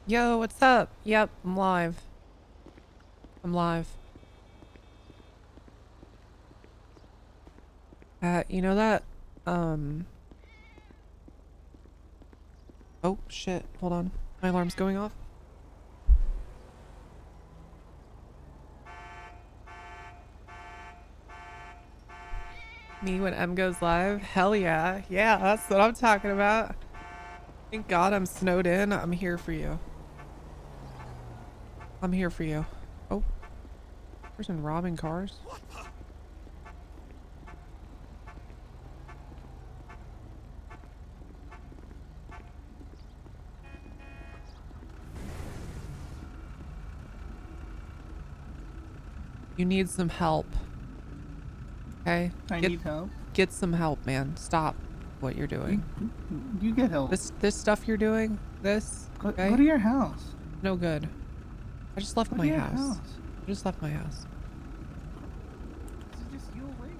Yo, what's up? Yep, I'm live. I'm live. You know that, oh shit, hold on. My alarm's going off. Me when M goes live? Hell yeah. Yeah, that's what I'm talking about. Thank God I'm snowed in. I'm here for you. I'm here for you. Oh, person robbing cars. You need some help. Okay? I need help. Get some help, man. Stop what you're doing. You get help. This stuff you're doing, okay? Go to your house. No good. I just left Go my to your house. house. I just left my house. This is just you away.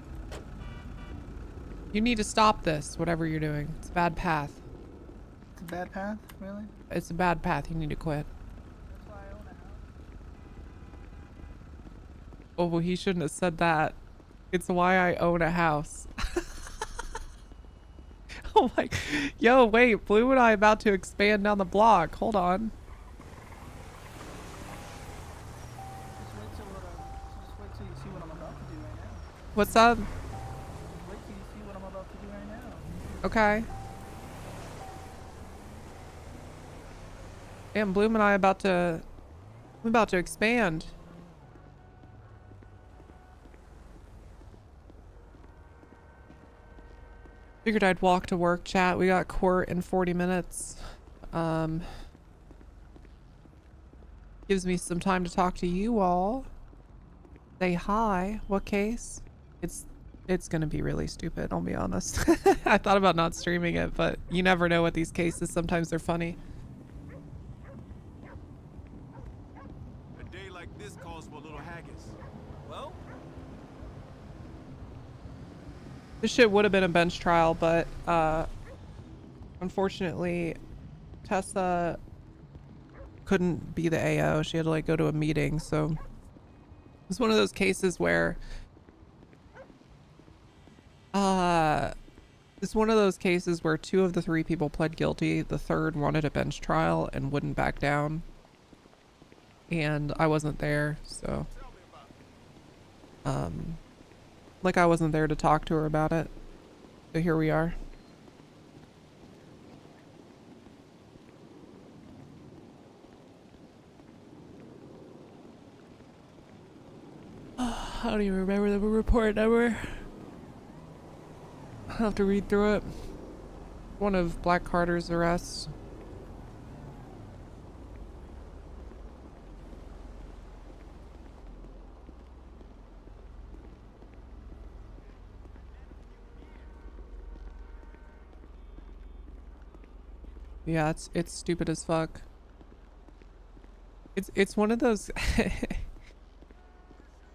You need to stop this, whatever you're doing. It's a bad path. It's a bad path, really? It's a bad path. You need to quit. That's why I own a house. Oh, well, he shouldn't have said that. It's why I own a house. Oh my, yo, wait, Blue and I about to expand down the block. Hold on. Just wait till you see what I'm about to do right now. What's up? Just wait till you see what I'm about to do right now. Okay. Damn, Bloom and I I'm about to expand. Figured I'd walk to work, chat. We got court in 40 minutes. Gives me some time to talk to you all. Say hi. What case? It's gonna be really stupid, I'll be honest. I thought about not streaming it, but you never know with these cases. Sometimes they're funny. A day like this calls for a little haggis. Well, This shit would have been a bench trial, but unfortunately Tessa couldn't be the AO. She had to like go to a meeting, so it's one of those cases where it's one of those cases where 2 of the 3 people pled guilty. The third wanted a bench trial and wouldn't back down. And I wasn't there, so like I wasn't there to talk to her about it. So here we are. I don't even remember the report number. I'll have to read through it. One of Black Carter's arrests. Yeah, it's stupid as fuck. It's one of those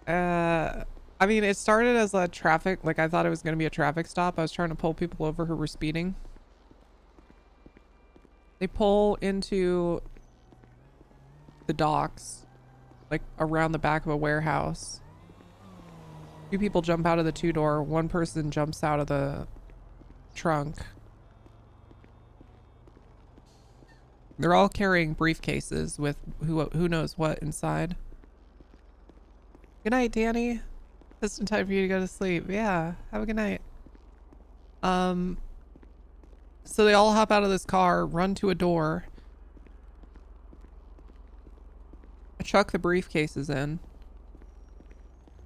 I mean, it started as a traffic, like I thought it was going to be a traffic stop. I was trying to pull people over who were speeding. They pull into the docks, like around the back of a warehouse. 2 people jump out of the 2-door. 1 person jumps out of the trunk. They're all carrying briefcases with who knows what inside. Good night, Danny. Just in time for you to go to sleep. Yeah, have a good night. So they all hop out of this car, run to a door. I chuck the briefcases in.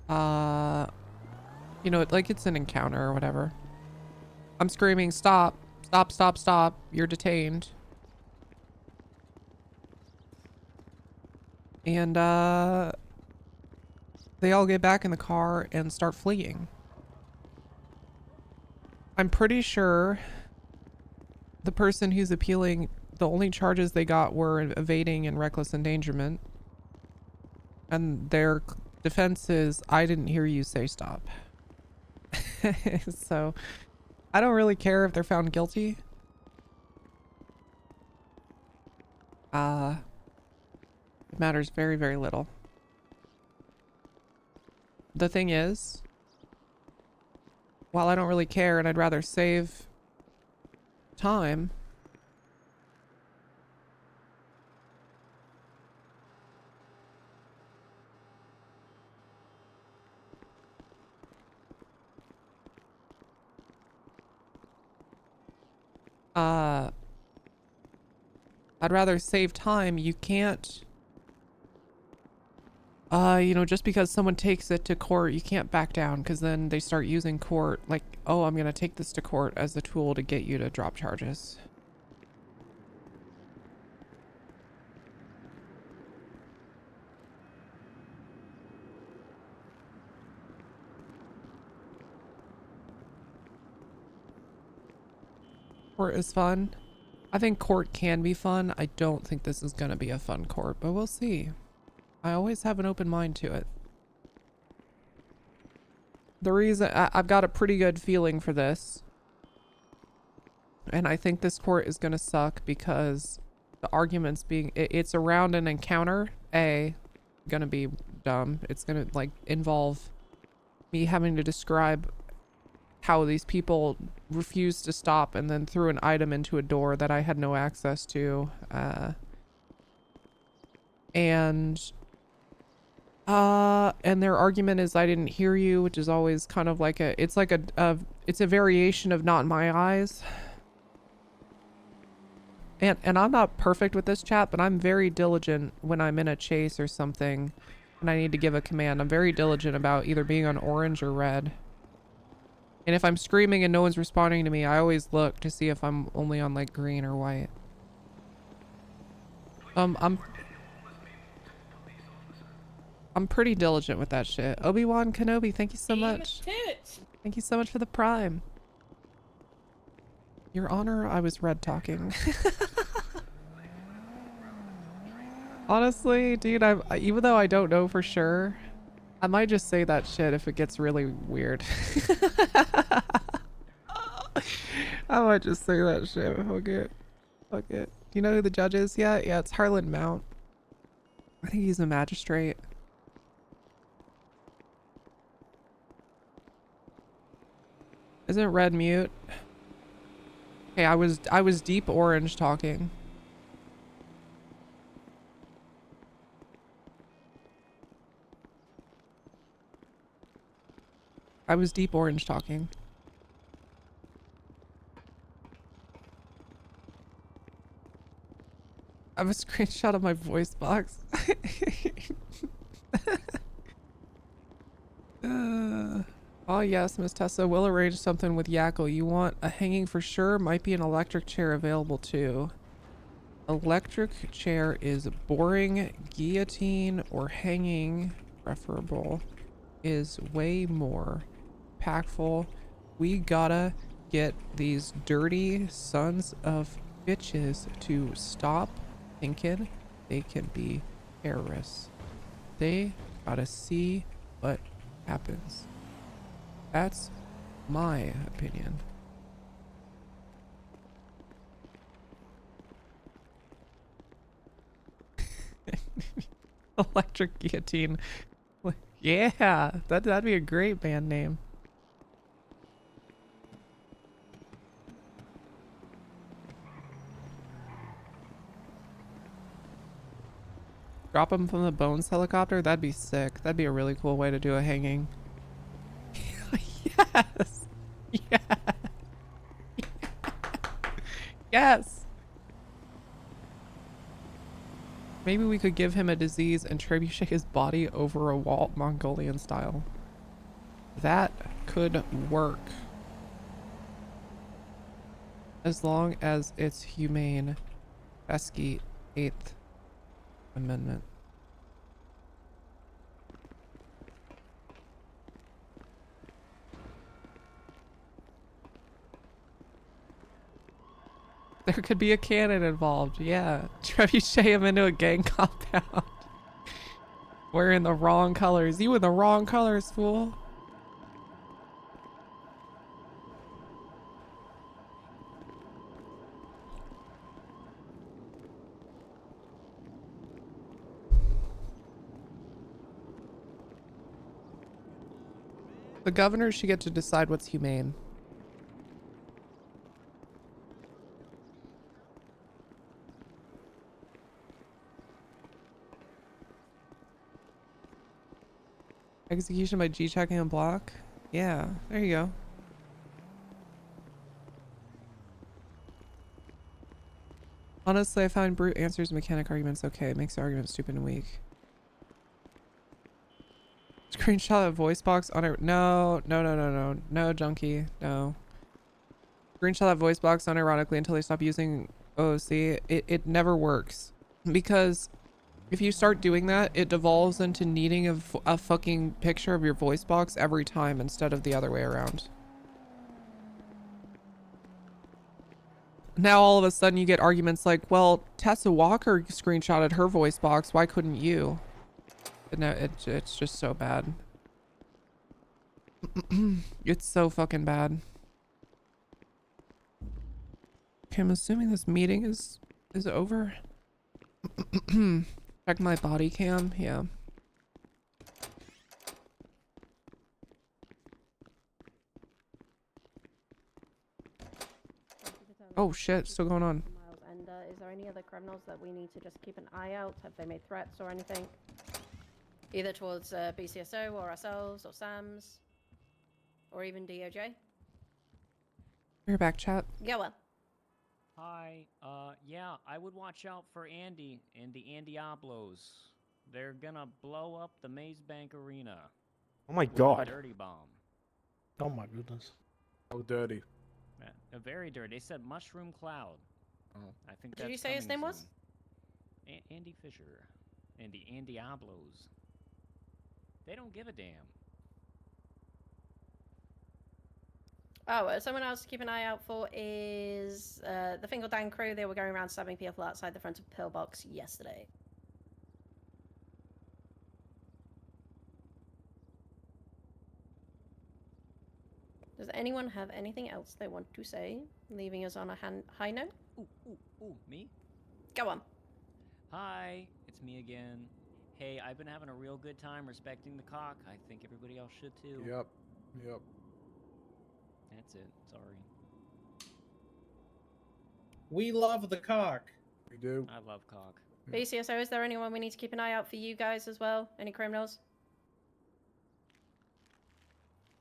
You know, like it's an encounter or whatever. I'm screaming, stop, stop, stop, stop. You're detained. And, they all get back in the car and start fleeing. I'm pretty sure the person who's appealing, the only charges they got were evading and reckless endangerment. And their defense is, I didn't hear you say stop. So, I don't really care if they're found guilty. It matters very, very little. The thing is, while I don't really care and I'd rather save time, I'd rather save time. You can't, you know, just because someone takes it to court, you can't back down, because then they start using court like, oh, I'm gonna take this to court as a tool to get you to drop charges. Court is fun. I think court can be fun. I don't think this is gonna be a fun court, but we'll see. I always have an open mind to it. The reason I've got a pretty good feeling for this, and I think this court is gonna suck because the arguments being it's around an encounter. Gonna be dumb. It's gonna like involve me having to describe how these people refused to stop and then threw an item into a door that I had no access to. And their argument is I didn't hear you, which is always kind of like it's a variation of not in my eyes. And I'm not perfect with this chat, but I'm very diligent when I'm in a chase or something and I need to give a command. I'm very diligent about either being on orange or red. And if I'm screaming and no one's responding to me, I always look to see if I'm only on like green or white. I'm pretty diligent with that shit. Obi-Wan Kenobi, thank you so much. Thank you so much for the prime. Your Honor, I was red talking. Honestly, dude, even though I don't know for sure, I might just say that shit if it gets really weird. I might just say that shit. Fuck it. Fuck it. Do you know who the judge is yet? Yeah, it's Harlan Mount. I think he's a magistrate. Isn't red mute? Okay, I was deep orange talking. I was deep orange talking. I have a screenshot of my voice box. Oh yes, Miss Tessa, we'll arrange something with Yakko. You want a hanging for sure? Might be an electric chair available too. Electric chair is boring. Guillotine or hanging, preferable, is way more impactful. We gotta get these dirty sons of bitches to stop thinking they can be terrorists. They gotta see what happens. That's my opinion. Electric Guillotine. Yeah, that'd be a great band name. Drop him from the Bones helicopter? That'd be sick. That'd be a really cool way to do a hanging. Yes! Yeah! Yes! Maybe we could give him a disease and trebuchet his body over a wall, Mongolian style. That could work. As long as it's humane. Pesky 8th Amendment. There could be a cannon involved, yeah. Trebuchet him into a gang compound. Wearing the wrong colors. You in the wrong colors, fool. The governor should get to decide what's humane. Execution by G-checking and block? Yeah, there you go. Honestly, I find brute answers mechanic arguments okay. It makes the argument stupid and weak. Screenshot of voice box on it. No, junkie. No. Screenshot that voice box unironically until they stop using OOC. It never works. Because if you start doing that, it devolves into needing a fucking picture of your voice box every time instead of the other way around. Now all of a sudden you get arguments like, well, Tessa Walker screenshotted her voice box. Why couldn't you? But no, it's just so bad. It's so fucking bad. Okay, I'm assuming this meeting is over. Check my body cam. Yeah. Oh shit, still going on. And is there any other criminals that we need to just keep an eye out? Have they made threats or anything? Either towards BCSO or ourselves or SAMS or even DOJ? You're back, chat. Yeah, well. Hi, yeah, I would watch out for Andy and the Andiablos. They're gonna blow up the Maze Bank Arena. Oh my with god. A dirty bomb. Oh my goodness. Oh, dirty. Yeah, very dirty. They said Mushroom Cloud. Oh. I think Did that's you say his coming name was? soon. Andy Fisher. And the Andiablos. They don't give a damn. Oh, someone else to keep an eye out for is the Finkeldown crew. They were going around stabbing people outside the front of Pillbox yesterday. Does anyone have anything else they want to say, leaving us on a high note? Ooh, me? Go on. Hi, it's me again. Hey, I've been having a real good time respecting the cock. I think everybody else should too. Yep. That's it. Sorry. We love the cock. We do. I love cock. BCSO, is there anyone we need to keep an eye out for you guys as well? Any criminals?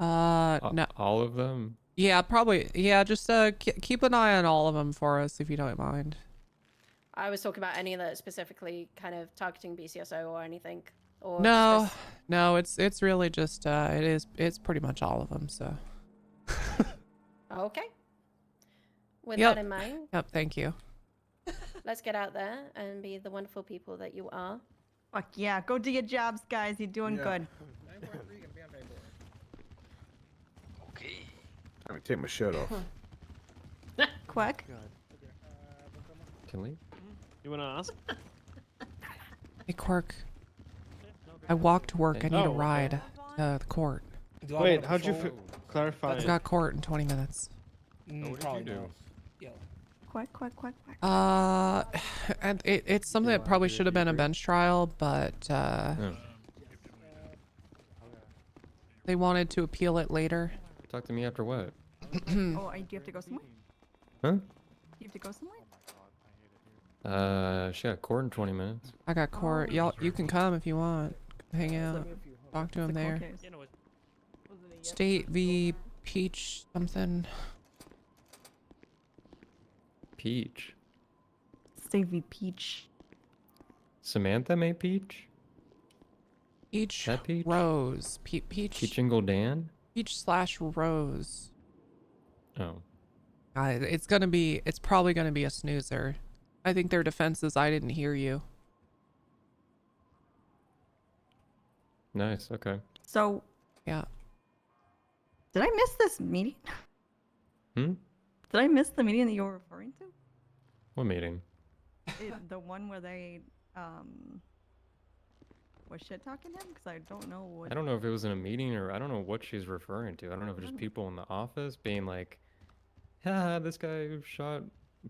No. All of them? Yeah, probably. Yeah, just keep an eye on all of them for us if you don't mind. I was talking about any that specifically kind of targeting BCSO or anything. Or No, no, it's really just it's pretty much all of them. So. Okay. With Yep. that in mind, Yep. Thank you. let's get out there and be the wonderful people that you are. Fuck yeah, go do your jobs, guys. You're doing good. Okay. Let me take my shirt off. Quack. Can we? You wanna ask? Hey, Quirk. I walk to work. I need a ride to the court. Wait, how'd you clarify? I've got court in 20 minutes. what did you do? Quack, quack, quack, quack. And it's something that probably should have been a bench trial, but they wanted to appeal it later. Talk to me after what? Oh, do you have to go somewhere? Huh? You have to go somewhere? She got court in 20 minutes. I got court. Y'all, you can come if you want. Hang out. Talk to him It's a court there. case. State v. Peach something. Peach. Stevie Peach. Samantha made Peach? Peach That Peach? Rose. Peach Peachingle Dan? / Rose. Oh. It's probably gonna be a snoozer. I think their defense is I didn't hear you. Nice, okay. So, Yeah. did I miss this meeting? Hmm? Did I miss the meeting that you were referring to? What meeting? The one where they, was shit talking him? Because I don't know what. I don't know if it was in a meeting or I don't know what she's referring to. I don't know if it's just people in the office being like, haha, this guy shot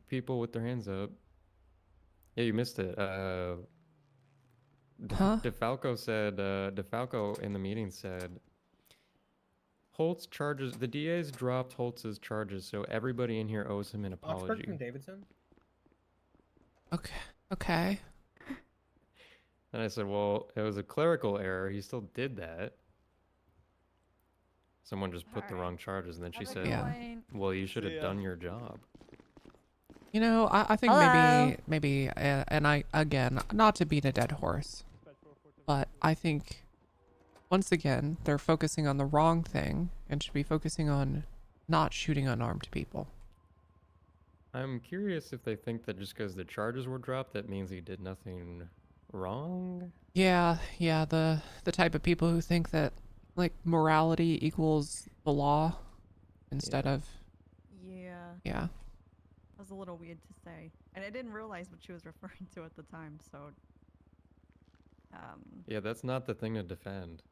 people with their hands up. Yeah, you missed it. Huh? DeFalco said, DeFalco in the meeting said, Holtz charges. The DA's dropped Holtz's charges, so everybody in here owes him an Oxford from apology. Davidson? Okay. Okay. And I said, well, it was a clerical error. He still did that. Someone just put the Alright. wrong charges, and then she Have a said, good Yeah. one. well, you should See have ya. done your job. You know, I think Hello. maybe, and I, again, not to beat a dead horse, but I think, once again, they're focusing on the wrong thing and should be focusing on not shooting unarmed people. I'm curious if they think that just because the charges were dropped, that means he did nothing wrong. Yeah, the type of people who think that, like, morality equals the law instead of, Yeah, yeah. that was a little weird to say, and I didn't realize what she was referring to at the time. So, Yeah, that's not the thing to defend.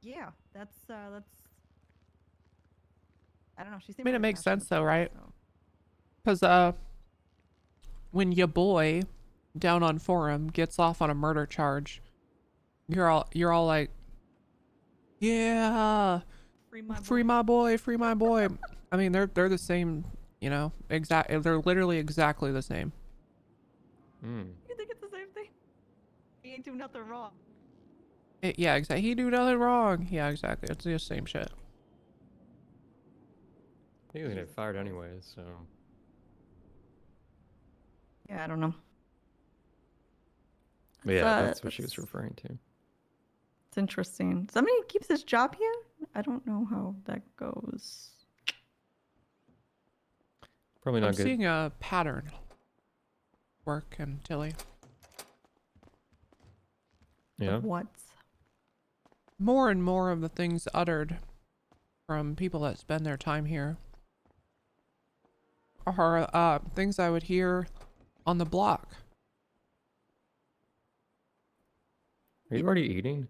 yeah, that's. I don't know. She seemed. I mean, it pretty makes passionate sense though, about it, right? so- Because, when your boy down on forum gets off on a murder charge, you're all like, yeah, Free my free boy. my boy, free my boy. I mean, they're the same, you know, they're literally exactly the same. Hmm. You think it's the same thing? He ain't do nothing wrong. Yeah, exactly. He do nothing wrong. Yeah, exactly. It's the same shit. He was gonna get fired anyways, so. Yeah, I don't know. But yeah, It's, that's what she was that's- referring to. It's interesting. Somebody keeps his job here. I don't know how that goes. Probably I'm not good. seeing a pattern work and Tilly. Yeah. What? More and more of the things uttered from people that spend their time here are things I would hear on the block. Are you already eating?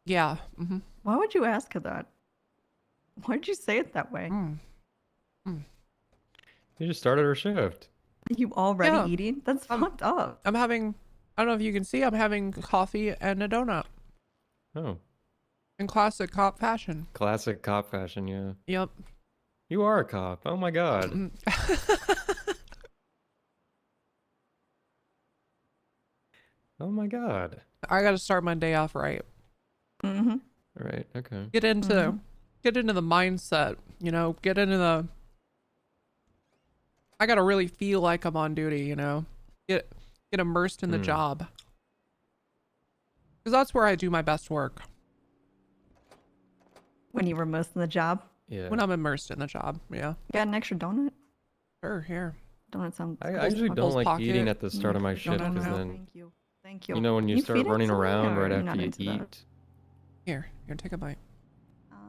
Yeah. Mm-hmm. Why would you ask her that? Why did you say it that way? You just started her shift. Are you already Yeah. eating? That's fucked up. I'm having, I don't know if you can see, I'm having coffee and a donut Oh, in classic cop fashion. classic cop fashion, yeah. Yep. You are a cop. Oh my god. Oh my god. I gotta start my day off right. Mm-hmm. All right. Okay. Get into the mindset, you know, get into the, I gotta really feel like I'm on duty, you know, get immersed in the job. Because that's where I do my best work. When you were most in the job, Yeah. When I'm immersed in the job, yeah. you got an extra donut. Sure, here. Donut sounds. I usually don't Cole's like pocket. eating at the start of my Mm, shift no, because no. then, Thank you. Thank you. you know, when you Can start feed it running to me, around or right you're after not you into that? eat. Here, take a bite.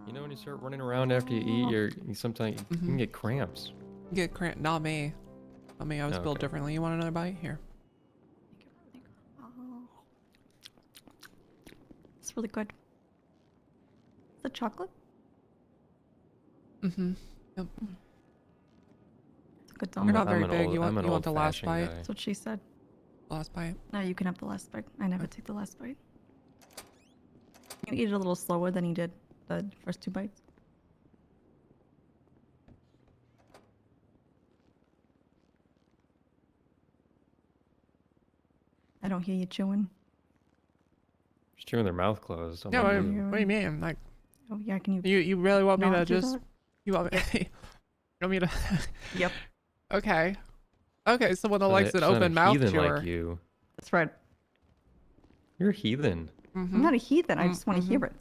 You know, when you start running around after you eat, you sometimes you can get cramps. Get cramp. Not me. Not me. I was built Okay. differently. You want another bite? Here. Oh. It's really good. Is it chocolate? Mm-hmm. Yep. It's a good You're donut. not very an big. old- You I'm want an the last old-fashioned bite? guy. That's what she said. Last bite. No, you can have the last bite. I never take the last bite. You eat it a little slower than you did the first two bites. I don't hear you chewing. Just chewing their mouth closed. I'm Yeah. like, What, "Ew." what do you mean? Like, Oh yeah, can you? you really want me not to do just? that? You want me? You want me to? Yep, Okay. Okay. Someone that She's likes not an a open mouth heathen chewer. like you. that's right. You're a heathen. Mm-hmm. I'm not a heathen. I just want to hear it.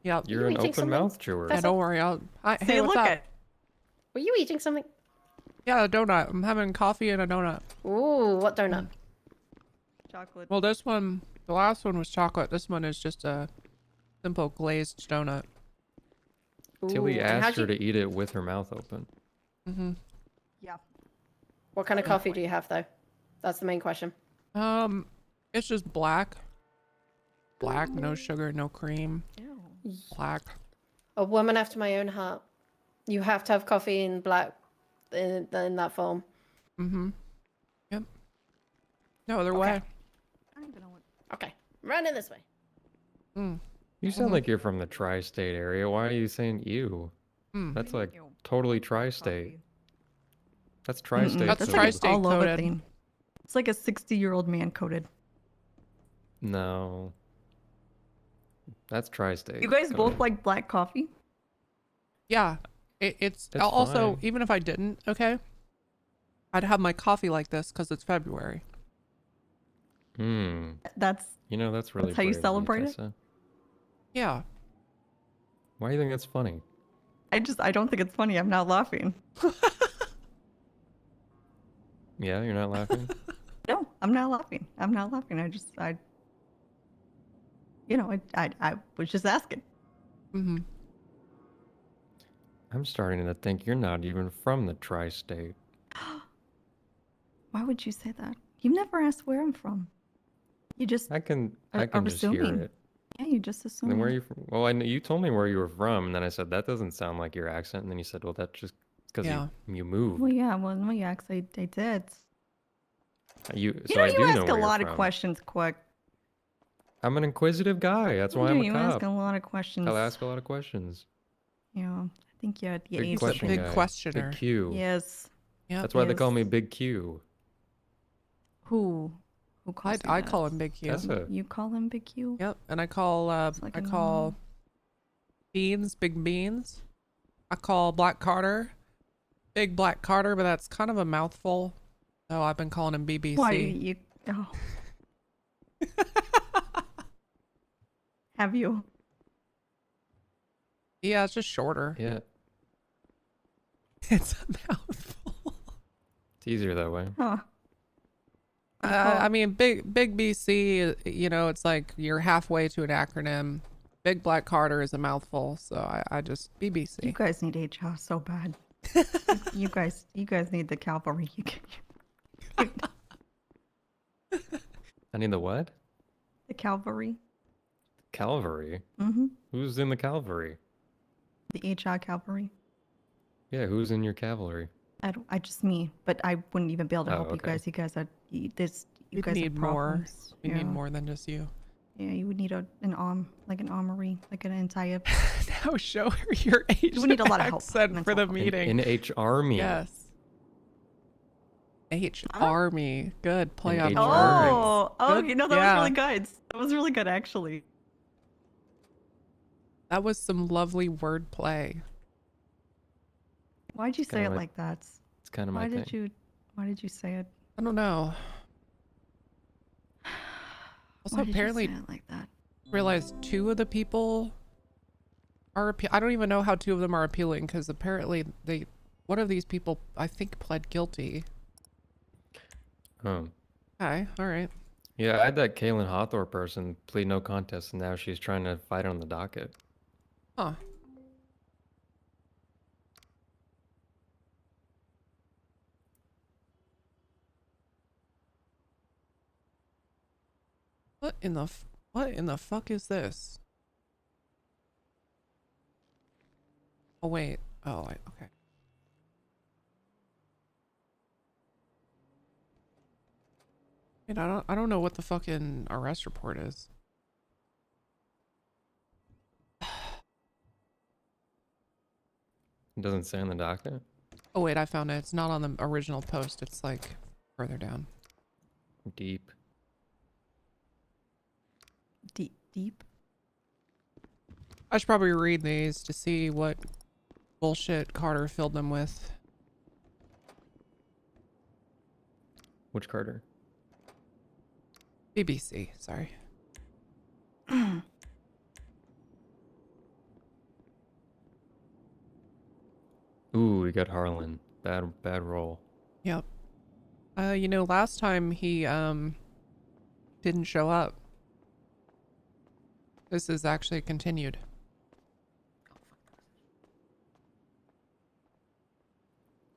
Yep. You're you an eating open something? mouth chewer. Yeah, That's don't worry. Hi, See, hey, what's look up? at. Were you eating something? Yeah, a donut. I'm having coffee and a donut. Ooh, what donut? Chocolate. Well, this one, the last one was chocolate. This one is just a simple glazed donut. Tilly Ooh, and how'd asked her you- to eat it with her mouth open. Mm-hmm. Yeah. What kind of coffee do you have, though? That's the main question. It's just black. Black, no sugar, no cream. Ew. Black. A woman after my own heart. You have to have coffee in black in that form. Mm-hmm. Yep. No other Okay. way. I don't even know what. Okay, running this way. Mm. You sound Mhm. like you're from the tri-state area. Why are you saying you? Mm. That's like Ew. totally Black tri-state. coffee. That's Mm-mm, tri-state that's That's like an food. tri-state all over coded. thing. It's like a 60-year-old man coded. No. That's tri-state. You guys both coded. like black coffee? Yeah. It's It's also, fine. even if I didn't, okay, I'd have my coffee like this because it's February. Hmm. That's That's really how you brave of celebrate it? Tessa. Yeah. Why do you think that's funny? I don't think it's funny. I'm not laughing. Yeah, you're not laughing? No, I'm not laughing. I'm not laughing. I was just asking. Mm-hmm. I'm starting to think you're not even from the tri-state. Why would you say that? You never asked where I'm from. You just I can are just hear assuming. it. Yeah, you just And then where are assumed. you from? Well, I know you told me where you were from, and then I said that doesn't sound like your accent, and then you said, well, that's just because Yeah. you moved. Well, yeah, no, yeah, 'cause I did. So I You do know ask a where you're lot of from. questions quick. I'm an inquisitive guy. That's why I'm a You ask cop. a lot of questions. I'll ask a lot of questions. Yeah, I think you Big aged He's a a question bit. big guy. questioner. Big Q. Yes. Yep. That's why they call me Yes. Big Q. Who calls you I that? call him Big Q. Tessa. You call him Big Q? Yep. And I call It's like I a call Beans Big Beans. I call Black Carter Big Black Carter, but that's kind of a mouthful. So I've been calling him BBC. Why you? Oh. Have you? Yeah, it's just shorter. Yeah, It's a mouthful. it's easier that way. Huh. I mean, big BC. It's like you're halfway to an acronym. Big Black Carter is a mouthful, so I just You BBC. guys need HR so bad. you guys need the cavalry. I need the what? The cavalry. Cavalry? Mm-hmm. Who's in the cavalry? The HR cavalry. Yeah, who's in your cavalry? I just me, but I wouldn't even be able to Oh, help you okay. guys. You guys are you We'd guys have need more. problems. We yeah. need more than just you. Yeah, you would need an armory, like an entire. Now show her your Asian need a lot of help, accent for mental the help. meeting. An H army. Yes. H Huh? Army. Good play An on H words. army. Oh, Good- that was yeah. really good. That was really good, actually. That was some lovely wordplay. Why'd you say kinda it my- like that? It's kind of my Why thing. did you say it? I don't know. Also, Why did apparently, you say it like that? realized two of the people are. I don't even know how two of them are appealing because apparently one of these people I think pled guilty. Oh. Okay, all right. Yeah, I had that Kaylin Hawthorne person plead no contest, and now she's trying to fight on the docket. Huh. What in the fuck is this? Oh wait. Oh, okay. Wait, I don't know what the fucking arrest report is. It doesn't say on the docket. Oh wait, I found it. It's not on the original post. It's like further down. Deep. Deep. I should probably read these to see what bullshit Carter filled them with. Which Carter? BBC, sorry. Ooh, we got Harlan. Bad roll. Yep. Last time he didn't show up. This is actually continued.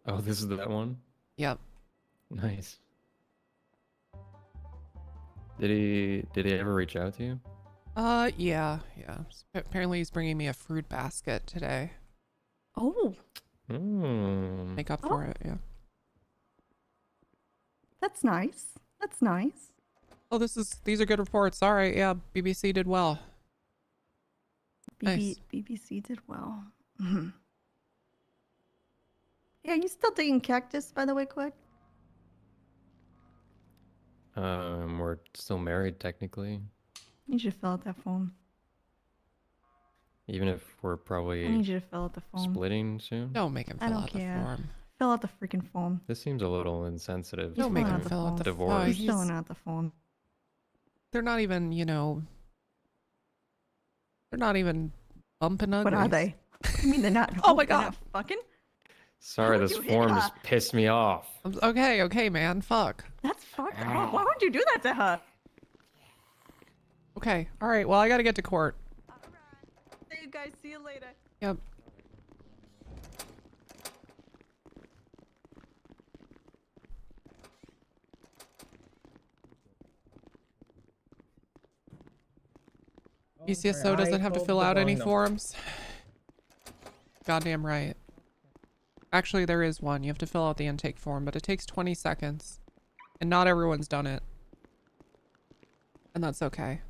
Oh, this is that one? Yep. Nice. Did he ever reach out to you? Yeah. Apparently he's bringing me a fruit basket today. Oh, Make up for it, yeah. that's nice. That's nice. Oh, these are good reports. All right, yeah, BBC did well. Nice. BBC did well. Mhm. Yeah, you still taking cactus, by the way, quick? We're still married technically, I need you to fill out that form. even if we're I probably need you to fill out the form. splitting soon. Don't make him I fill don't out the care. form. Fill out the freaking form. This seems a little insensitive. He's Don't make filling him out the fill out the form. divorce. He's He's, filling out the form. they're not even, you know, they're not even bumping uglies. What are they? I mean, they're not. Oh my they're God. not fucking. Sorry, would this you hit form her? just pissed me off. Okay, okay, man. Fuck. That's fucked up. Why would you do that to her? Okay. All right. Well, I got to get to court. Hey, you guys. See you later. Yep. BCSO doesn't have to fill out any forms. Goddamn right. Actually, there is one. You have to fill out the intake form, but it takes 20 seconds. And not everyone's done it. And that's okay.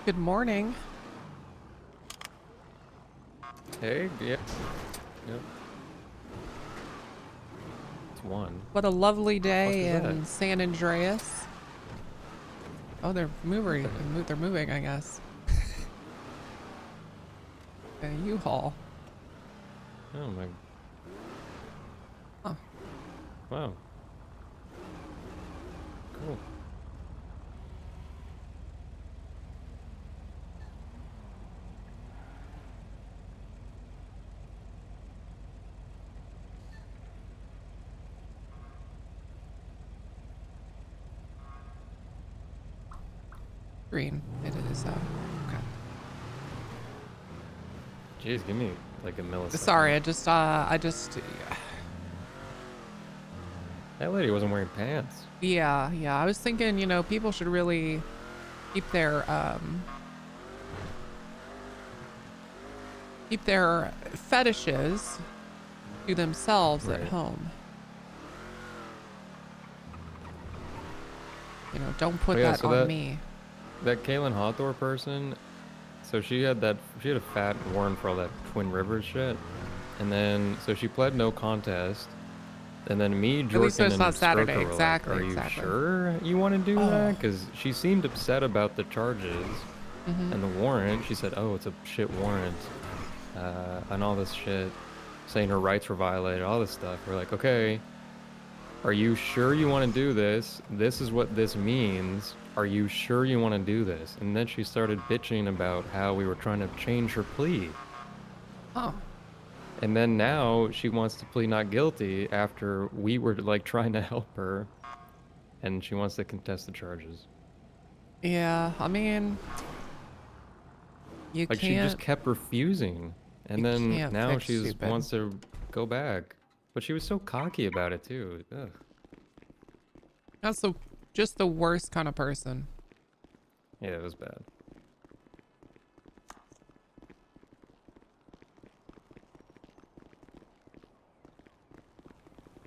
Good morning. Hey, yeah. Yep. It's one. What a lovely day is in that? San Andreas. Oh, they're moving. They're moving, I guess. A U-Haul. Oh my. Oh. Wow. Cool. Green. It is. Okay. Jeez, give me like a millisecond. Sorry, I just. That lady wasn't wearing pants. Yeah. I was thinking, you know, people should really keep their fetishes to themselves at Right. home. You know, don't put yeah, that so on that- me. That Kaylin Hawthorne person, so she had a fat warrant for all that Twin Rivers shit. And then, so she pled no contest. And then me, At least Jorkin, it's and not Saturday. Stroker were Exactly, like, are exactly. you sure you want to do Oh. that? Because she seemed upset about the charges Mhm. and the warrant. She said, oh, it's a shit warrant. And all this shit, saying her rights were violated, all this stuff. We're like, okay, are you sure you want to do this? This is what this means. Are you sure you want to do this? And then she started bitching about how we were trying to change her plea. Oh. And then now she wants to plead not guilty after we were like trying to help her. And she wants to contest the charges. Yeah, I mean, you Like she can't. just kept refusing. And you then can't now fix she stupid. wants to go back. But she was so cocky about it too. Ugh. That's just the worst kind of person. Yeah, it was bad.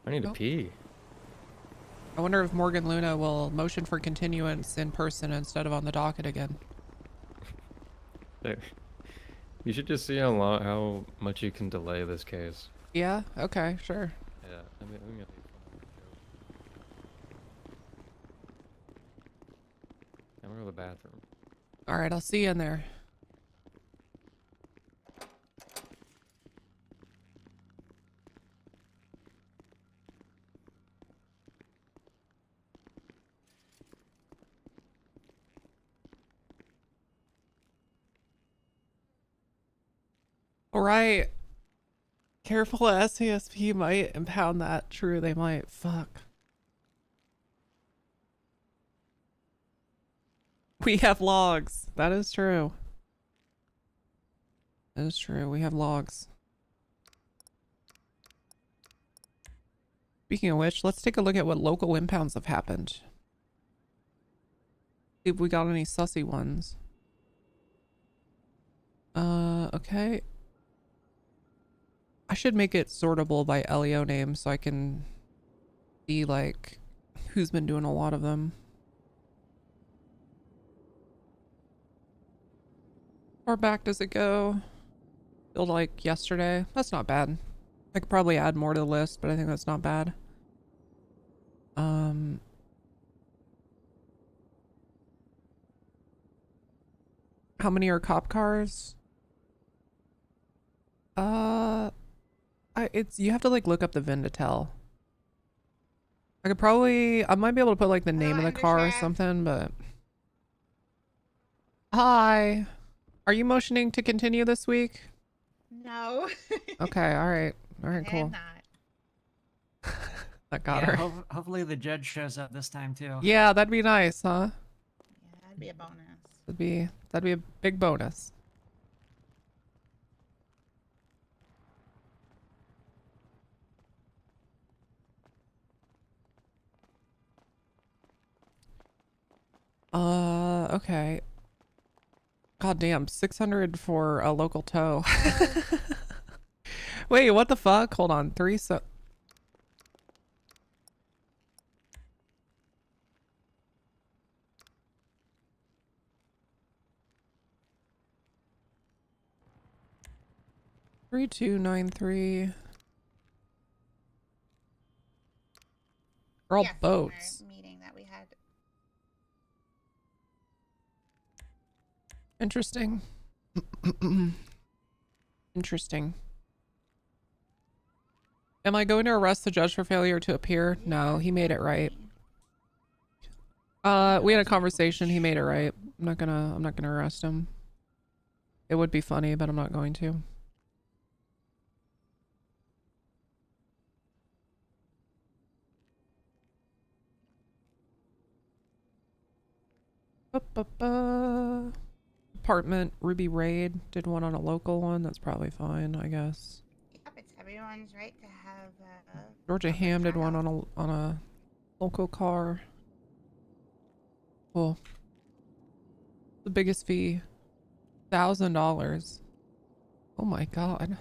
I need to Oh. pee. I wonder if Morgan Luna will motion for continuance in person instead of on the docket again. Hey, you should just see how much you can delay this case. Yeah. Okay. Sure. Yeah, let me leave. I'm gonna go to the bathroom. All right. I'll see you in there. All right. Careful, SASP might impound that. True, they might. Fuck. We have logs. That is true. That is true. We have logs. Speaking of which, let's take a look at what local impounds have happened. See if we got any sussy ones. Okay. should make it sortable by LEO name so I can see like who's been doing a lot of them. How far back does it go? Feel like yesterday. That's not bad. I could probably add more to the list, but I think that's not bad. How many are cop cars? It's you have to like look up the VIN to tell. I might be able to put like the name of the car or something, but. Hi. Are you motioning to continue this week? No. Okay, alright. Alright, cool. Not. That got her. Hopefully the judge shows up this time too. Yeah, that'd be nice, huh? Yeah, that'd be a bonus. That'd be a big bonus. Okay. God damn, 600 for a local tow. Wait, what the fuck? Hold on, 3293. They're all Yes, in our boats. meeting that we had. Interesting. Interesting. Am I going to arrest the judge for failure to appear? No, he made it right. We had a conversation. He made it right. I'm not gonna arrest him. It would be funny, but I'm not going to. Apartment Ruby Raid did one on a local one. That's probably fine, I guess. Yep, it's everyone's right to have. Georgia Ham did one on a local car. Cool. The biggest fee, $1,000. Oh my god.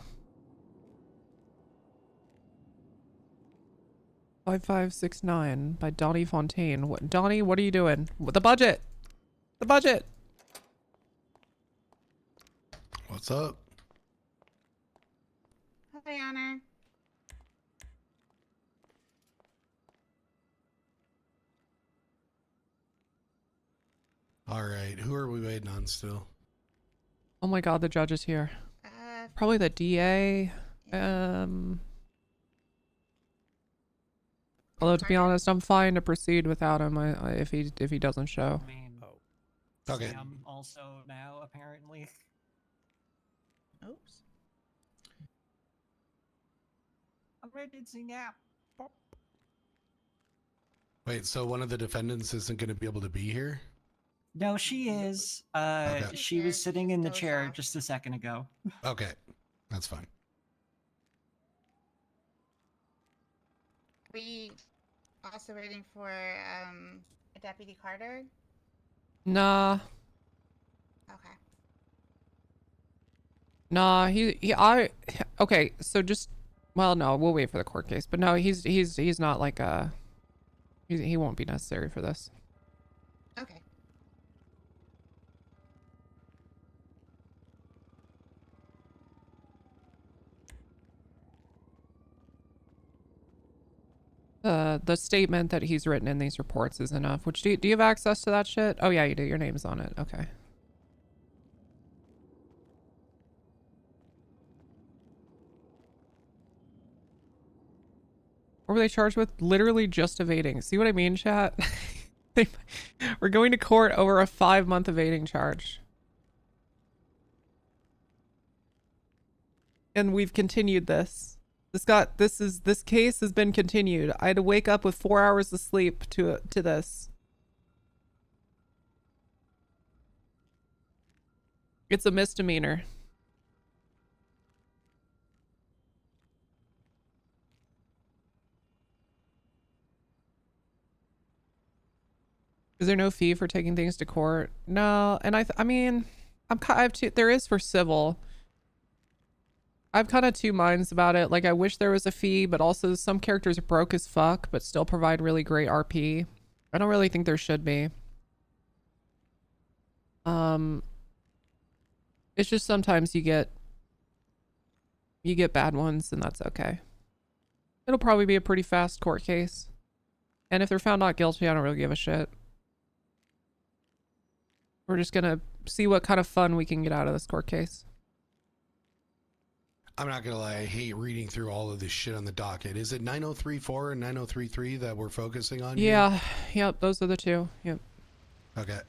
5569 by Donnie Fontaine. What, Donnie? What are you doing? The budget. The budget. What's up? Hi, Honor. All right, who are we waiting on still? Oh my god, the judge is here. Probably the DA. Although to be honest, I'm fine to proceed without him if he doesn't show. I mean, Okay. Sam also now apparently. Oops. Emergency nap. Wait, so one of the defendants isn't going to be able to be here? No, she is. Okay. She was sitting in the chair just a second ago. Okay, that's fine. We also waiting for Deputy Carter. Nah. Okay. Nah, okay, so just, well, no, we'll wait for the court case, but no, he's not like he won't be necessary for this. Okay. The statement that he's written in these reports is enough. Which do you have access to that shit? Oh yeah, you do. Your name's on it. Okay. What were they charged with? Literally just evading. See what I mean, chat? We're going to court over a 5-month evading charge. And we've continued this. This case has been continued. I had to wake up with 4 hours of sleep to this. It's a misdemeanor. Is there no fee for taking things to court? No, and I mean, there is for civil. I've kind of two minds about it. Like, I wish there was a fee, but also some characters are broke as fuck, but still provide really great RP. I don't really think there should be. It's just sometimes you get bad ones, and that's okay. It'll probably be a pretty fast court case. And if they're found not guilty, I don't really give a shit. We're just gonna see what kind of fun we can get out of this court case. I'm not gonna lie, I hate reading through all of this shit on the docket. Is it 9034 and 9033 that we're focusing on? Yeah, yep, those are the two. Yep. Okay.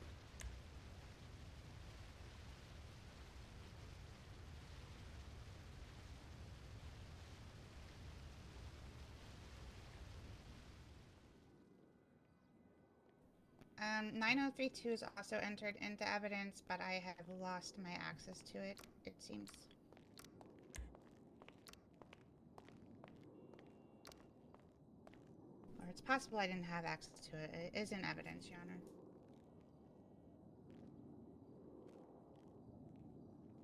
Um, 9032 is also entered into evidence, but I have lost my access to it, it seems. Or it's possible I didn't have access to it. It is in evidence, Your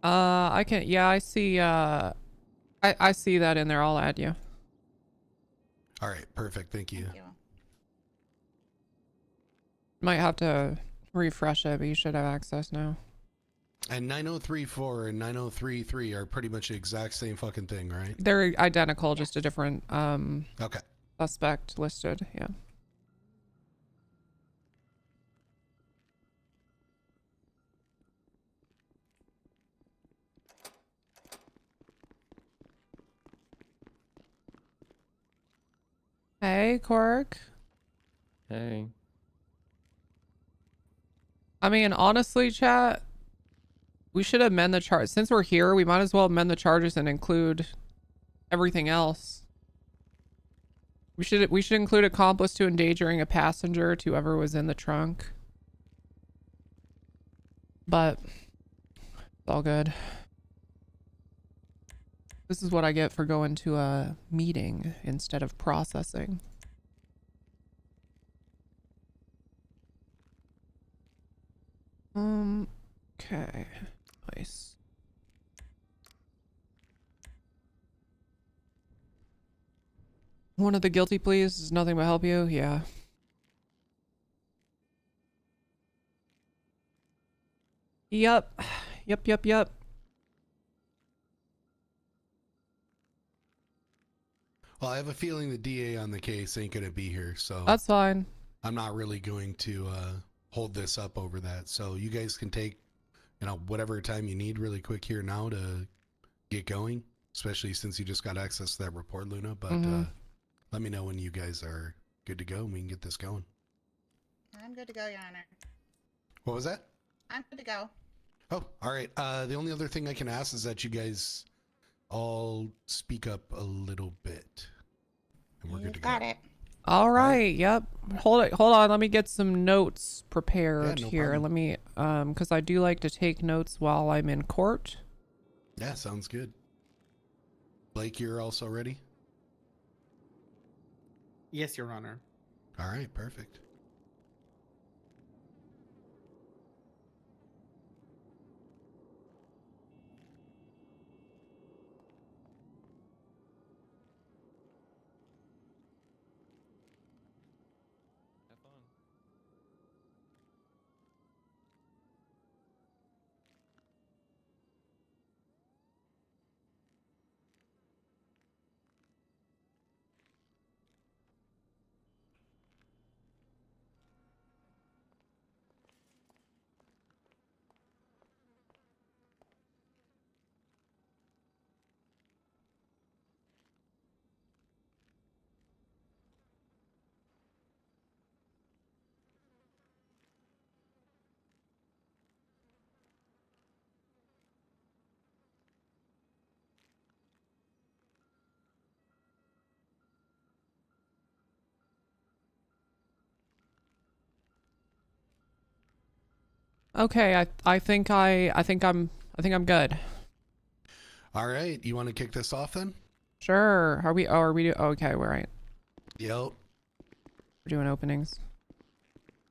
Honor. I can, yeah, I see, I see that in there. I'll add you. All right, perfect. Thank you. Thank you. Might have to refresh it, but you should have access now. And 9034 and 9033 are pretty much the exact same fucking thing, right? They're identical, just a different, okay. Suspect listed, yeah. Hey, Cork. Hey. I mean, honestly, chat, we should amend the charge. Since we're here, we might as well amend the charges and include everything else. We should include accomplice to endangering a passenger to whoever was in the trunk. But it's all good. This is what I get for going to a meeting instead of processing. Okay. Nice. One of the guilty pleas is nothing but help you? Yeah. Yep. Yep. Well, I have a feeling the DA on the case ain't gonna be here, so That's fine. I'm not really going to hold this up over that. So you guys can take, whatever time you need really quick here now to get going, especially since you just got access to that report, Luna. But let me know when you guys are good to go and we can get this going. I'm good to go, Your Honor. What was that? I'm good to go. Oh, all right. The only other thing I can ask is that you guys all speak up a little bit. And we're good to go. Got it. All right. Yep. Hold on. Let me get some notes prepared Yeah, no here. problem. Let me, because I do like to take notes while I'm in court. Yeah, sounds good. Blake, you're also ready? Yes, Your Honor. All right, perfect. Have fun. Okay. I think I'm good. All right, you want to kick this off then? Sure. Are we? Oh, okay. We're right. Yep. We're doing openings.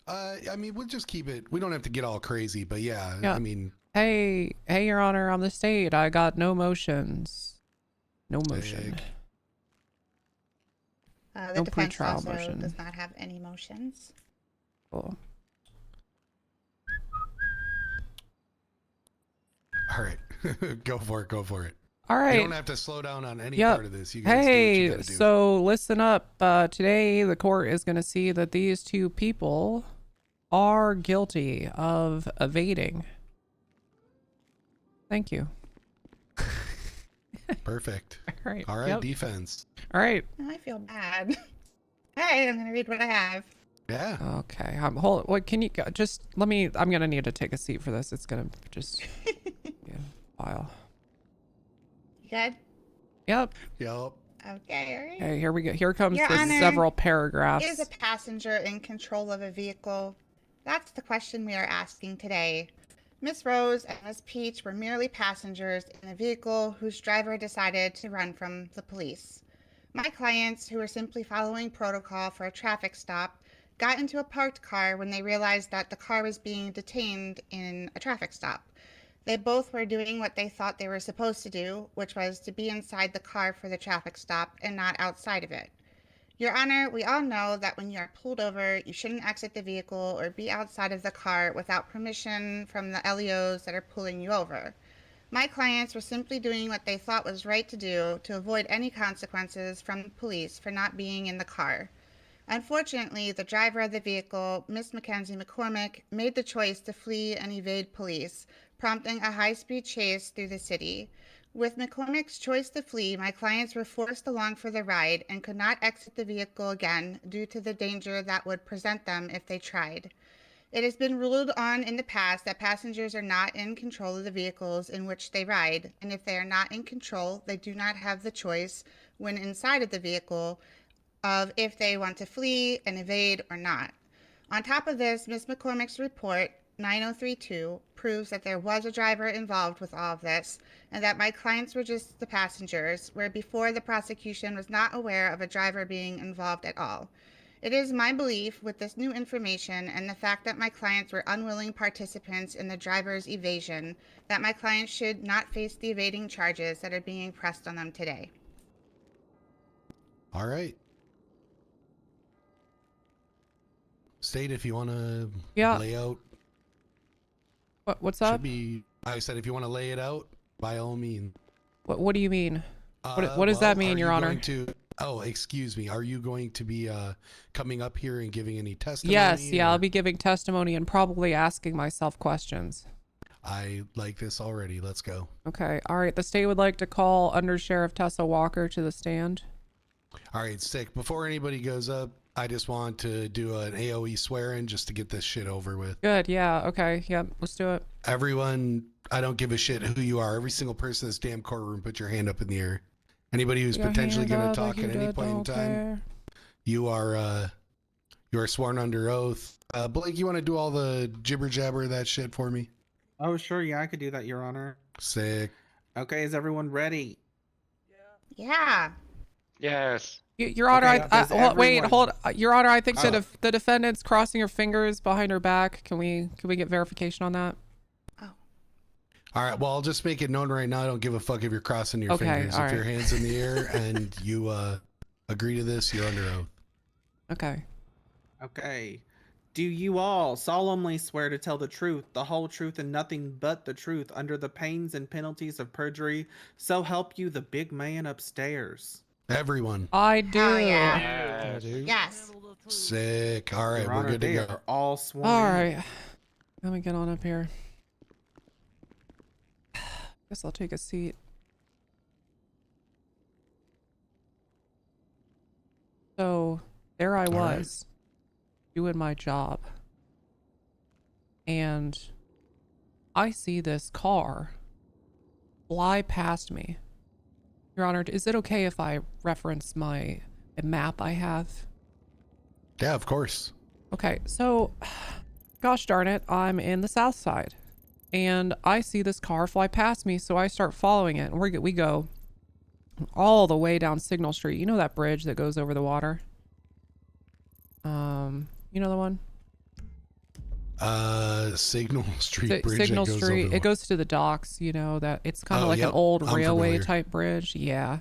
I mean, we'll just keep it. We don't have to get all crazy, but yeah. Yeah. I mean. Hey, Your Honor, I'm the state. I got no motions. No motion. Sick. The No defense pretrial also motion. does not have any motions. Cool. All right. Go for it. Go for it. All right. You don't have to slow down on any Yep. part of this. You guys do what you Hey, gotta do. so listen up. Today, the court is going to see that these two people are guilty of evading. Thank you. Perfect. All right. All right, Yep. defense. All right. I feel bad. All right, I'm gonna read what I have. Yeah. Okay. Hold. What can you just let me? I'm gonna need to take a seat for this. It's gonna just be a while. You good? Yep. Yep. Okay, all right. Okay. Here we go. Here comes Your the Honor, several paragraphs. Is a passenger in control of a vehicle? That's the question we are asking today. Miss Rose and Miss Peach were merely passengers in a vehicle whose driver decided to run from the police. My clients, who were simply following protocol for a traffic stop, got into a parked car when they realized that the car was being detained in a traffic stop. They both were doing what they thought they were supposed to do, which was to be inside the car for the traffic stop and not outside of it. Your Honor, we all know that when you are pulled over, you shouldn't exit the vehicle or be outside of the car without permission from the LEOs that are pulling you over. My clients were simply doing what they thought was right to do to avoid any consequences from the police for not being in the car. Unfortunately, the driver of the vehicle, Miss Mackenzie McCormick, made the choice to flee and evade police, prompting a high-speed chase through the city. With McCormick's choice to flee, my clients were forced along for the ride and could not exit the vehicle again due to the danger that would present them if they tried. It has been ruled on in the past that passengers are not in control of the vehicles in which they ride, and if they are not in control, they do not have the choice when inside of the vehicle of if they want to flee and evade or not. On top of this, Ms. McCormick's report 9032 proves that there was a driver involved with all of this and that my clients were just the passengers, where before the prosecution was not aware of a driver being involved at all. It is my belief, with this new information and the fact that my clients were unwilling participants in the driver's evasion, that my clients should not face the evading charges that are being pressed on them today. All right. State if you want to lay out. What's up? Should be. I said if you want to lay it out, by all means. What do you mean? What does that mean, Your Honor? Oh, excuse me. Are you going to be coming up here and giving any testimony? Yes, yeah, or? I'll be giving testimony and probably asking myself questions. I like this already. Let's go. Okay, all right. The state would like to call Undersheriff Tessa Walker to the stand. All right, sick. Before anybody goes up, I just want to do an AOE swear-in just to get this shit over with. Good, yeah, okay, yep, let's do it. Everyone, I don't give a shit who you are. Every single person in this damn courtroom, put your hand up in the air. Anybody who's potentially going to talk at any point in time, you are sworn under oath. Blake, you want to do all the jibber jabber of that shit for me? Oh, sure. Yeah, I could do that, Your Honor. Sick. Okay, is everyone ready? Yeah. Yes. Your Honor, Okay, wait, hold. Your Honor, I think Oh. that if the defendant's crossing her fingers behind her back, can we get verification on that? All right, well, I'll just make it known right now. I don't give a fuck if you're crossing your fingers. all If your right. hand's in the air and you agree to this, you're under oath. Okay. Okay. Do you all solemnly swear to tell the truth, the whole truth, and nothing but the truth under the pains and penalties of perjury? So help you the big man upstairs. Everyone. I do. Hell yeah. I do. Yes. Sick. All right, Your we're Honor, good to they go. are all sworn All in. right. Let me get on up here. Guess I'll take a seat. So there I was, doing my job, and I see this car fly past me. Your Honor, is it okay if I reference a map I have? Yeah, of course. Okay, so, gosh darn it, I'm in the south side, and I see this car fly past me, so I start following it, and we go all the way down Signal Street. You know that bridge that goes over the water? You know the one? Signal Street Bridge. Signal that goes Street. over It goes to the docks, you know, that it's kind of Oh, like yep. an old I'm railway familiar. type bridge. Yeah.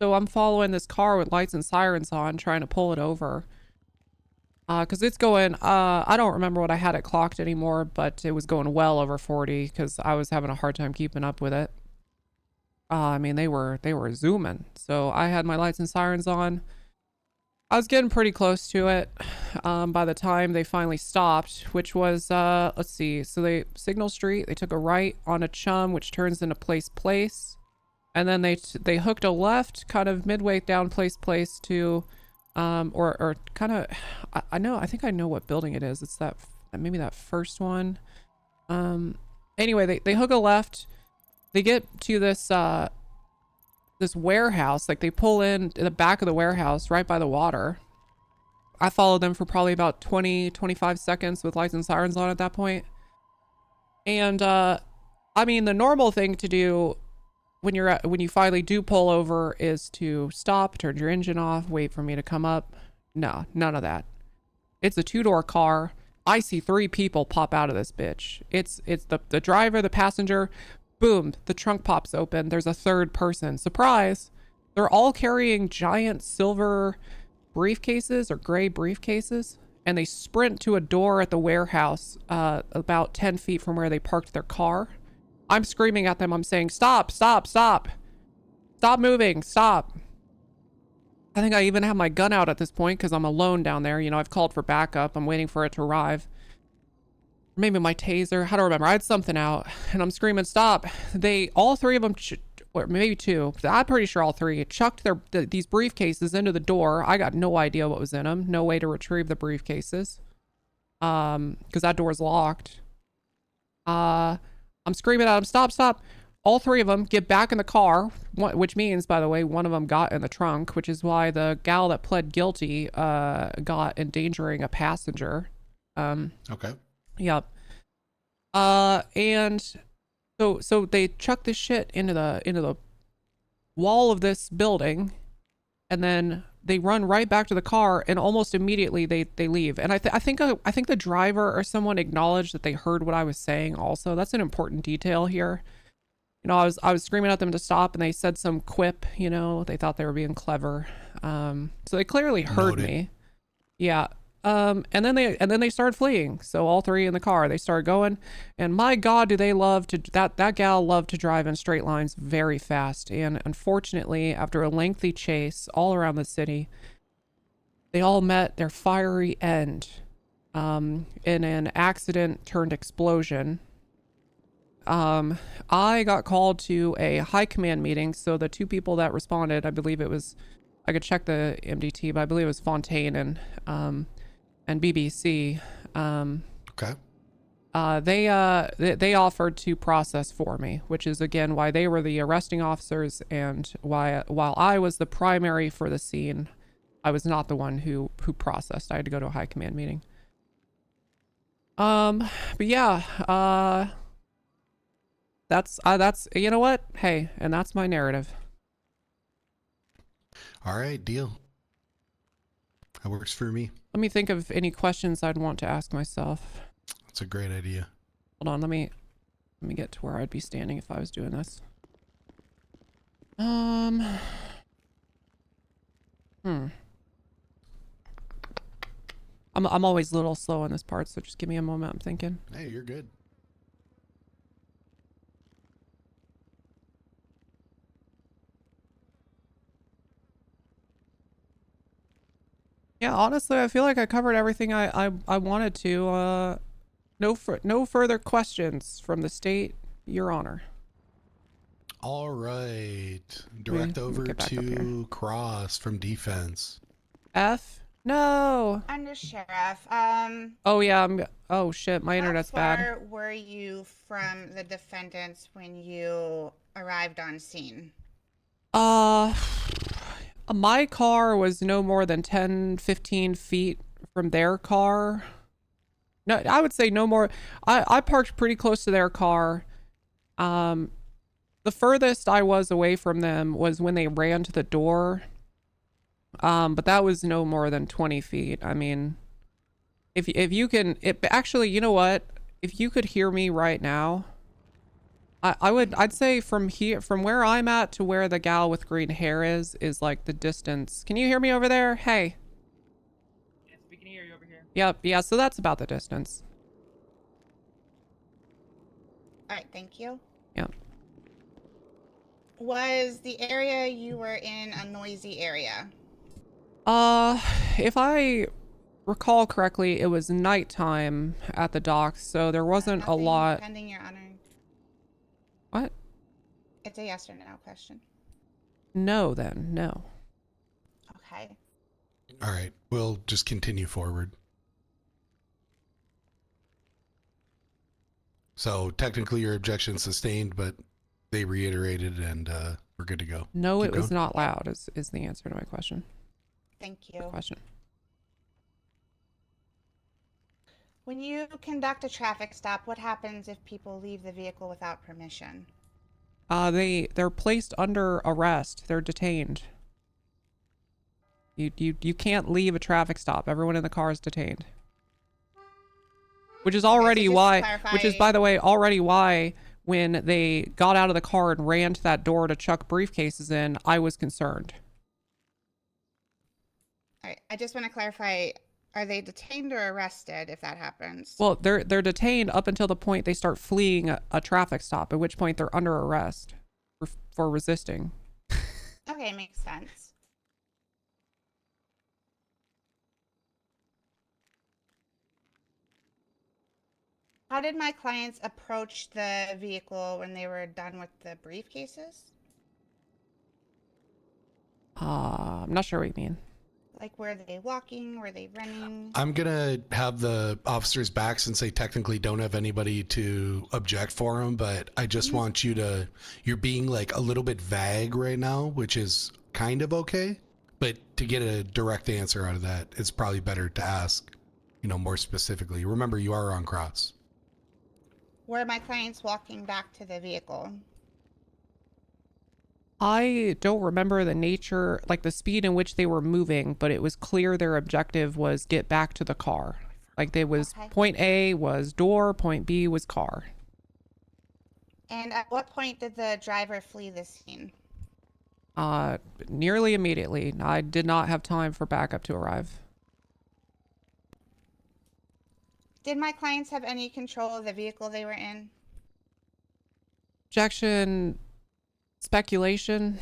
So I'm following this car with lights and sirens on, trying to pull it over. Because it's going, I don't remember what I had it clocked anymore, but it was going well over 40 because I was having a hard time keeping up with it. I mean, they were zooming. So I had my lights and sirens on. I was getting pretty close to it by the time they finally stopped, which was, let's see. So they, Signal Street, they took a right on a Chum, which turns into Place. And then they hooked a left kind of midway down Place to, or kind of, I think I know what building it is. It's that, maybe that first one. Anyway, they hook a left. They get to this, this warehouse. Like they pull in the back of the warehouse right by the water. I followed them for probably about 20-25 seconds with lights and sirens on at that point. And I mean, the normal thing to do when you finally do pull over is to stop, turn your engine off, wait for me to come up. No, none of that. It's a 2-door car. I see 3 people pop out of this bitch. It's the driver, the passenger. Boom, the trunk pops open. There's a 3rd person. Surprise! They're all carrying giant silver briefcases or gray briefcases, and they sprint to a door at the warehouse about 10 feet from where they parked their car. I'm screaming at them. I'm saying, stop, stop, stop. Stop moving, stop. I think I even have my gun out at this point because I'm alone down there. You know, I've called for backup. I'm waiting for it to arrive. Maybe my taser. I don't remember. I had something out and I'm screaming, stop. All 3 of them, or maybe 2, I'm pretty sure all 3, chucked these briefcases into the door. I got no idea what was in them. No way to retrieve the briefcases. Because that door's locked. I'm screaming at them, stop, stop. All 3 of them get back in the car, which means, by the way, one of them got in the trunk, which is why the gal that pled guilty got endangering a passenger. Okay. Yep. And so they chuck this shit into the wall of this building, and then they run right back to the car, and almost immediately they leave. And I think the driver or someone acknowledged that they heard what I was saying. Also, that's an important detail here. You know, I was screaming at them to stop, and they said some quip. You know, they thought they were being clever. So they clearly heard me. Yeah. And then they started fleeing. So all 3 in the car, they started going, and my God, do they love to, that gal loved to drive in straight lines very fast. And unfortunately, after a lengthy chase all around the city, they all met their fiery end, in an accident turned explosion. I got called to a high command meeting. So the 2 people that responded, I believe it was, I could check the MDT, but I believe it was Fontaine and BBC. Okay. They offered to process for me, which is again why they were the arresting officers, and while I was the primary for the scene, I was not the one who processed. I had to go to a high command meeting. But yeah, that's you know what? Hey, and that's my narrative. All right, deal. That works for me. Let me think of any questions I'd want to ask myself. That's a great idea. Hold on, let me get to where I'd be standing if I was doing this. I'm always a little slow on this part, so just give me a moment. I'm thinking. Hey, you're good. Yeah, honestly, I feel like I covered everything I wanted to. No further questions from the state, Your Honor. All right. Direct over to Cross from defense. F? No. Undersheriff, Oh yeah, oh shit, my internet's bad. How far were you from the defendants when you arrived on scene? My car was no more than 10-15 feet from their car. No, I would say no more. I parked pretty close to their car. The furthest I was away from them was when they ran to the door. But that was no more than 20 feet. I mean, if you can, actually, you know what? If you could hear me right now, I'd say from here, from where I'm at to where the gal with green hair is like the distance. Can you hear me over there? Hey. Yes, we can hear you over here. Yep. Yeah. So that's about the distance. All right, thank you. Yep. Was the area you were in a noisy area? If I recall correctly, it was nighttime at the docks, so there wasn't a Nothing lot. pending, Your Honor. What? It's a yes or no question. No, then no. Okay. All right, we'll just continue forward. So technically your objection sustained, but they reiterated and we're good to go. No, Keep it was going. not loud is the answer to my question. Thank you. Good question. When you conduct a traffic stop, what happens if people leave the vehicle without permission? They're placed under arrest. They're detained. You can't leave a traffic stop. Everyone in the car is detained. Which is already which is, by the way, already why when they got out of the car and ran to that door to chuck briefcases in, I was concerned. All right, I just want to clarify, are they detained or arrested if that happens? Well, they're detained up until the point they start fleeing a traffic stop, at which point they're under arrest for resisting. Okay, makes sense. How did my clients approach the vehicle when they were done with the briefcases? I'm not sure what you mean. Like, were they walking? Were they running? I'm gonna have the officers back since they technically don't have anybody to object for them, but I just want you to, you're being like a little bit vague right now, which is kind of okay, but to get a direct answer out of that, it's probably better to ask, you know, more specifically. Remember, you are on cross. Were my clients walking back to the vehicle? I don't remember the nature, like the speed in which they were moving, but it was clear their objective was get back to the car. Like they was point A was door, point B was car. And at what point did the driver flee the scene? Nearly immediately. I did not have time for backup to arrive. Did my clients have any control of the vehicle they were in? Objection, speculation.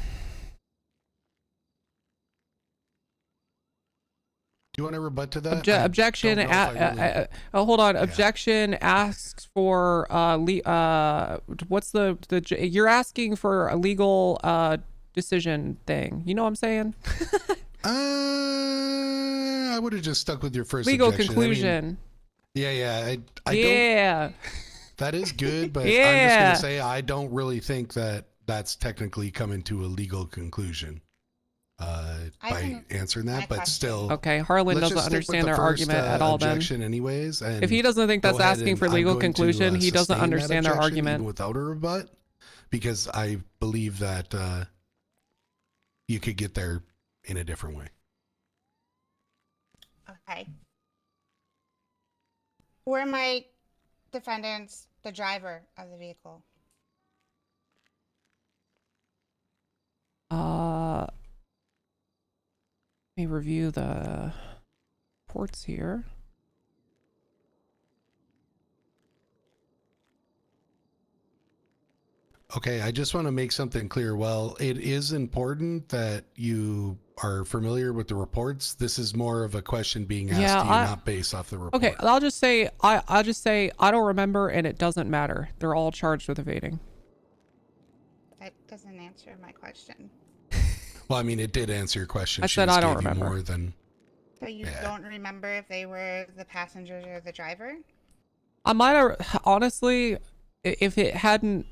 Do you want to rebut to that? Objection. Hold on. Yeah. Objection asks for what's the you're asking for a legal decision thing. You know what I'm saying? I would have just stuck with your first legal objection. conclusion. I mean, yeah. I yeah. Don't, that is good, but yeah. I'm just gonna say I don't really think that that's technically coming to a legal conclusion by answering that, but still. Okay, Harlan doesn't understand their argument at all. Then, anyways, and if he doesn't think that's asking for legal conclusion, he doesn't understand their argument without a rebut, because I believe that you could get there in a different way. Okay. Were my defendants the driver of the vehicle? Let me review the reports here. Okay, I just want to make something clear. Well, it is important that you are familiar with the reports. This is more of a question being asked to you, not based off the report. Okay, I'll just say I'll just say I don't remember, and it doesn't matter. They're all charged with evading. That doesn't answer my question. Well, I mean, it did answer your question. I said I don't remember. More than. So you don't remember if they were the passengers or the driver? I might have, honestly, if it hadn't.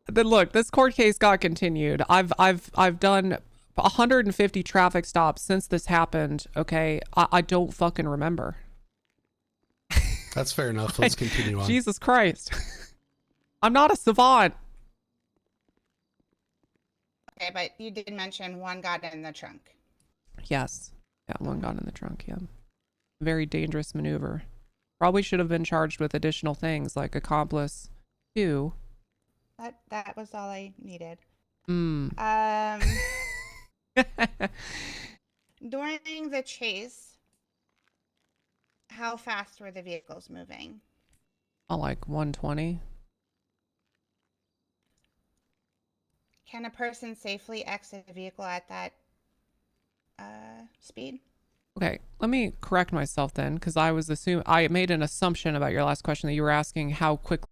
Then look, this court case got continued. I've done 150 traffic stops since this happened. Okay, I don't fucking remember. That's fair enough. Let's continue on. Jesus Christ, I'm not a savant. Okay, but you did mention one got in the trunk. Yes, yeah, one got in the trunk. Yeah, very dangerous maneuver. Probably should have been charged with additional things like accomplice 2. That was all I needed. Mm. During the chase, how fast were the vehicles moving? Oh, like 120. Can a person safely exit a vehicle at that speed? Okay, let me correct myself then, because I made an assumption about your last question that you were asking how quickly